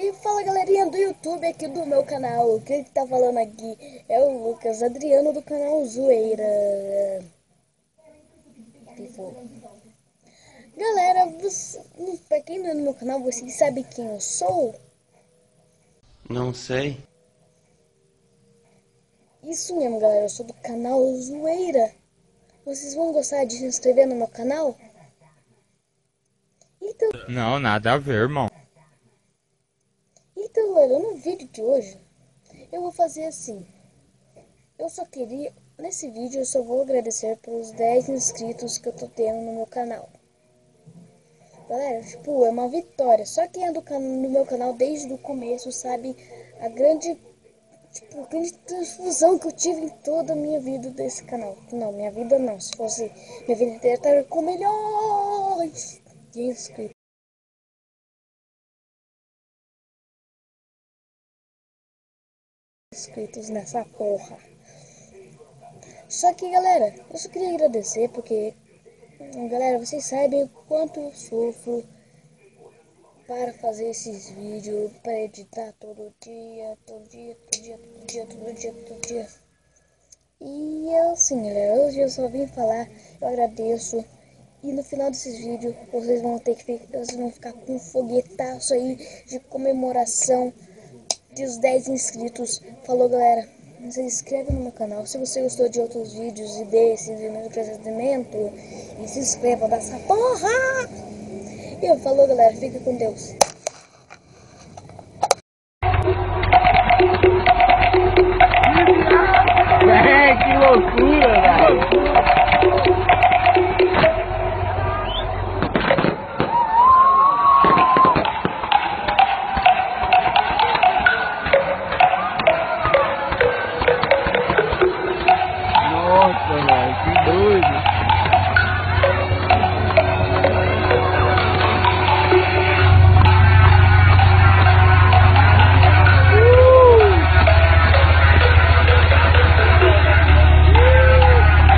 E fala galerinha do YouTube aqui do meu canal, quem tá falando aqui é o Lucas Adriano do canal Zoeira. Galera, pra quem não é no meu canal, vocês sabem quem eu sou? Não sei. Isso mesmo galera, eu sou do canal Zoeira. Vocês vão gostar de se inscrever no meu canal? Então, Não, nada a ver, irmão. galera, no vídeo de hoje, eu vou fazer assim. Nesse vídeo eu só vou agradecer pelos 10 inscritos que eu tô tendo no meu canal. Galera, tipo, é uma vitória. Só quem é no meu canal desde o começo sabe a grande transfusão que eu tive em toda a minha vida desse canal. Não, minha vida não. Se fosse minha vida inteira, eu estaria com milhões de inscritos nessa porra. Só que, galera, eu só queria agradecer porque, galera, vocês sabem o quanto eu sofro para fazer esses vídeos, para editar todo dia, todo dia, todo dia, todo dia, todo dia, todo dia. E assim, galera, hoje eu só vim falar, eu agradeço. E no final desses vídeos, vocês vão ficar com um foguetaço aí de comemoração dos 10 inscritos. Falou, galera, se inscreve no meu canal. Se você gostou de outros vídeos e desses, e meu procedimento, e se inscreva nessa porra! E eu falou, galera, fica com Deus. Que loucura, velho. Nossa.